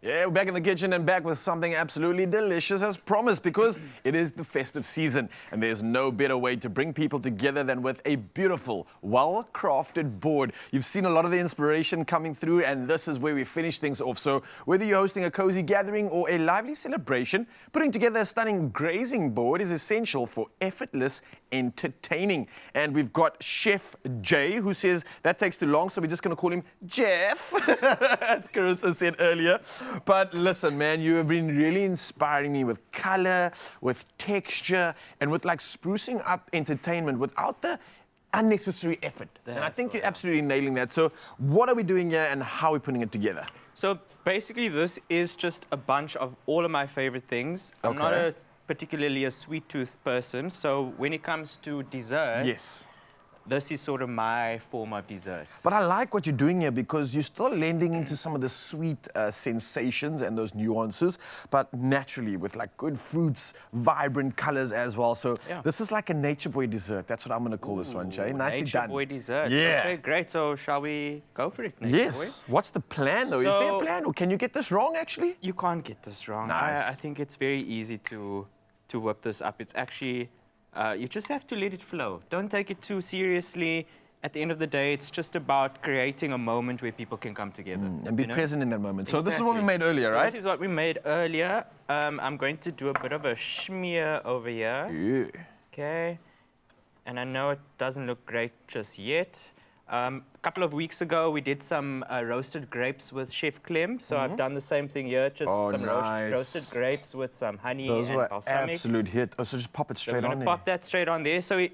Yeah, we're back in the kitchen and back with something absolutely delicious as promised, because it is the festive season and there's no better way to bring people together than with a beautiful, well-crafted board. You've seen a lot of the inspiration coming through, and this is where we finish things off. So whether you're hosting a cozy gathering or a lively celebration, putting together a stunning grazing board is essential for effortless entertaining. And we've got Chef Jay, who says that takes too long, so we're just going to call him Jeff, as Carissa said earlier. But listen, man, you have been really inspiring me with color, with texture, and with like sprucing up entertainment without the unnecessary effort. And I think you're absolutely nailing that. So what are we doing here and how are we putting it together? So basically, this is just a bunch of all of my favorite things. I'm not particularly a sweet tooth person, so when it comes to dessert, this is sort of my form of dessert. But I like what you're doing here, because you're still lending into some of the sweet sensations and those nuances, but naturally with like good fruits, vibrant colors as well. So this is like a nature boy dessert. That's what I'm going to call this one, Jay. Nicely nature done. Boy dessert. Yeah. Okay, great. So shall we go for it, nature boy? What's the plan though? Is there a plan, or can you get this wrong actually? You can't get this wrong. Nice. I think it's very easy to whip this up. It's actually, you just have to let it flow. Don't take it too seriously. At the end of the day, it's just about creating a moment where people can come together. And be present in that moment. So Exactly. this is what we made earlier, right? This is what we made earlier. I'm going to do a bit of a smear over here. Yeah. Okay. And I know it doesn't look great just yet. A couple of weeks ago, we did some roasted grapes with Chef Clem. So I've done the same thing here, just some roasted grapes with some honey Those and were balsamic. absolute hit. Oh, so just pop it straight on there. Pop that straight on there. So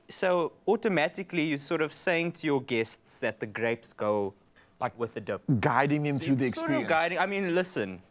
so automatically, you're sort of saying to your guests that the grapes go like with the dip. Guiding them through the Sort experience. of guiding. I mean, listen.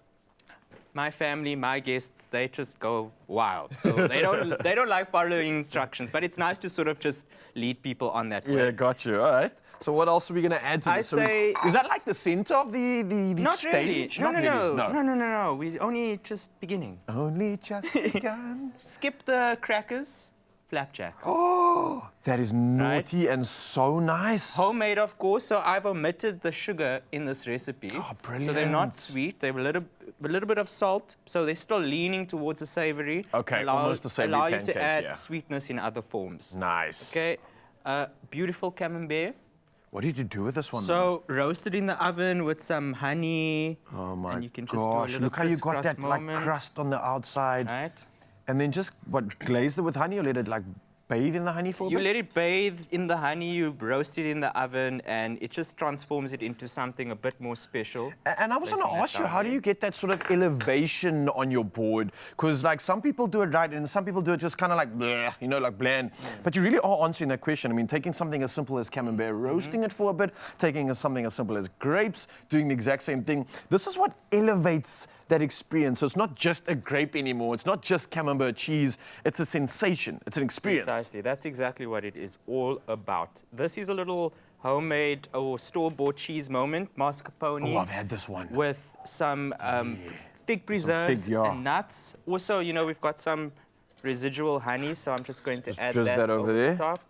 My family, my guests, they just go wild. So they don't like following instructions, but it's nice to sort of just lead people on that way. Yeah, got you. All right. So what else are we going to add to this? Is that like the center of the Not stage? Really. No. We're only just beginning. Only just begun. Skip the crackers, flapjacks. Oh, that is naughty and so nice. Homemade, of course. So I've omitted the sugar in this recipe. Oh, brilliant. So they're not sweet. They're a little bit of salt. So they're still leaning towards the savory. Okay, almost the savory allow pancake, you to add sweetness in other forms. Nice. Okay. Beautiful camembert. What did you do with this one? So roasted in the oven with some honey. Oh my and you can just gosh, do a little look how you got that moment. like crust on the outside. Right. And then just, glazed it with honey, or let it like bathe in the honey for a bit? You let it bathe in the honey, you roast it in the oven, and it just transforms it into something a bit more special. And I was going to ask you, how do you get that sort of elevation on your board? Because like some people do it right, and some people do it just kind of like, bleh, you know, like bland. But you really are answering that question. I mean, taking something as simple as camembert, roasting it for a bit, taking something as simple as grapes, doing the exact same thing. This is what elevates that experience. So it's not just a grape anymore. It's not just camembert cheese. It's a sensation. It's an experience. Precisely. That's exactly what it is all about. This is a little homemade or store-bought cheese moment, mascarpone. Oh, I've had this one. With some fig preserves and nuts. Also, you know, we've got some residual honey, so I'm just going to add that over there. The top.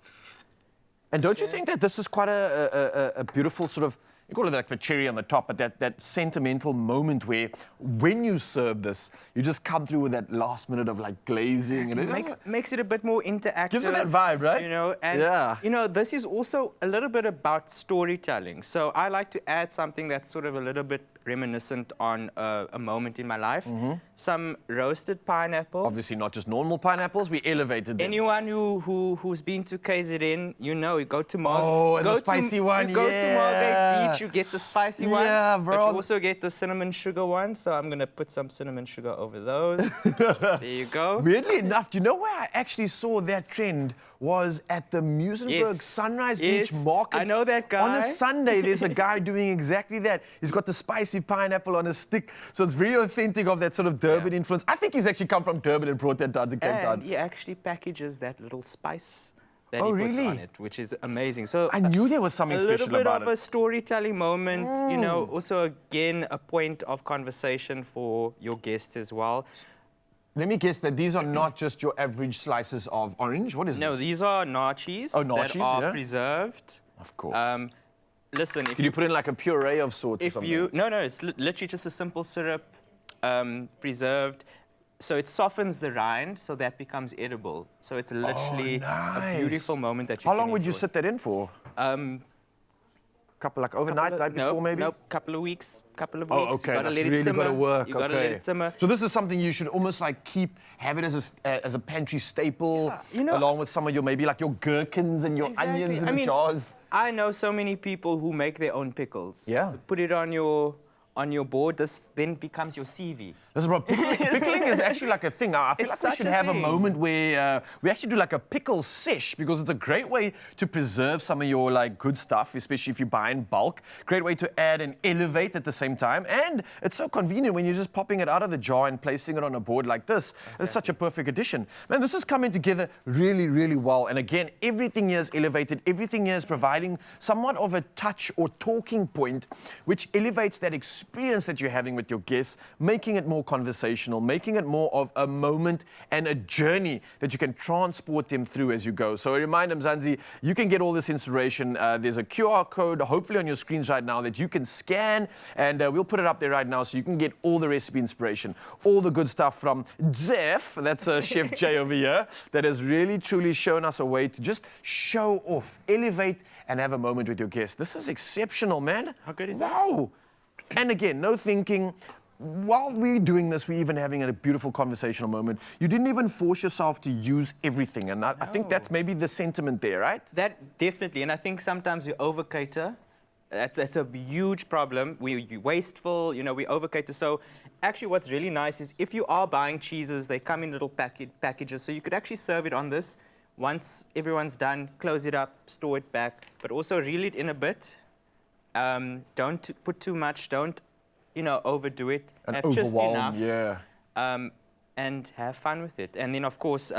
And don't you think that this is quite a beautiful sort of, you call it like the cherry on the top, but that sentimental moment where when you serve this, you just come through with that last minute of like glazing. And it makes it a bit more interactive. Gives it that vibe, right? You know, and you know, this is also a little bit about storytelling. So I like to add something that's sort of a little bit reminiscent on a moment in my life. Some roasted pineapples. Obviously not just normal pineapples, we elevated them. Anyone who's been to KZN, you know, you go to Margate. Oh, and the spicy one, you go to Margate Beach, you get the spicy one. Yeah, bro. But you also get the cinnamon sugar one, so I'm going to put some cinnamon sugar over those. There you go. Weirdly enough, do you know where I actually saw that trend was at the Muizenberg Sunrise Beach Market. I know that guy. On a Sunday, there's a guy doing exactly that. He's got the spicy pineapple on a stick, so it's very authentic of that sort of Durban influence. I think he's actually come from Durban and brought that down to Cape Town. And he actually packages that little spice that he puts on it, which is amazing. So I knew there was something special about it. A little bit of a storytelling moment, you know, also again a point of conversation for your guests as well. Let me guess that these are not just your average slices of orange. What is this? No, these are nachos nachos, that are preserved. Of course. listen, Did you put in like a puree of sorts or if something? you no, it's literally just a simple syrup, preserved. So it softens the rind, so that becomes edible. So it's literally a beautiful moment that you How can long would you enjoy. sit that in for? Couple like overnight, night before maybe? No, couple of weeks, couple of Oh, weeks. okay. You gotta That's let it really simmer. gotta work. You gotta let it simmer. So this is something you should almost like have it as a pantry staple, Yeah, you know, along with some of your maybe like your gherkins and your Exactly. onions in I the mean, jars. I know so many people who make their own pickles. Yeah. So put it on your board. This then becomes your CV. This is what pickling is actually like a thing. I feel It's like we such should a have a thing. moment where we actually do like a pickle sesh, because it's a great way to preserve some of your like good stuff, especially if you buy in bulk. Great way to add and elevate at the same time, and it's so convenient when you're just popping it out of the jar and placing it on a board like this. Exactly. It's such a perfect addition. Man, this is coming together really, really well. And again, everything here is elevated. Everything here is providing somewhat of a touch or talking point, which elevates that experience that you're having with your guests, making it more conversational, making it more of a moment and a journey that you can transport them through as you go. So a reminder, Mzansi, you can get all this inspiration. There's a QR code, hopefully on your screens right now, that you can scan, and we'll put it up there right now so you can get all the recipe inspiration, all the good stuff from Jeff, that's Chef Jay over here, that has really truly shown us a way to just show off, elevate, and have a moment with your guests. This is exceptional, man. How good is that? Wow. And again, no thinking. While we're doing this, we're even having a beautiful conversational moment. You didn't even force yourself to use everything. And I think that's maybe the sentiment there, right? That definitely, and I think sometimes we over-cater. That's a huge problem. We're wasteful, we over-cater. So actually what's really nice is if you are buying cheeses, they come in little packages. So you could actually serve it on this. Once everyone's done, close it up, store it back, but also reel it in a bit. Don't put too much, don't overdo it. And have just overwhelm, enough. yeah. And have fun with it. And then, of course,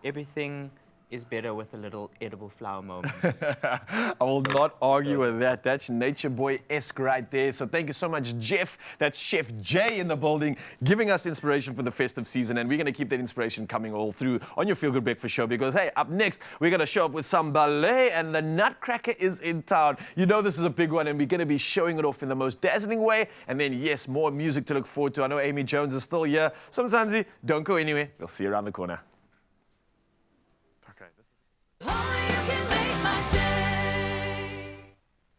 everything is better with a little edible flower moment. I will not argue with that. That's Nature Boy-esque right there. So thank you so much, Jeff. That's Chef Jay in the building, giving us inspiration for the festive season. And we're going to keep that inspiration coming all through on your Feel Good Breakfast show, because, hey, up next, we're going to show up with some ballet, and the Nutcracker is in town. You know this is a big one, and we're going to be showing it off in the most dazzling way. And then, yes, more music to look forward to. I know Amy Jones is still here. So, Mzansi, don't go anywhere. We'll see you around the corner.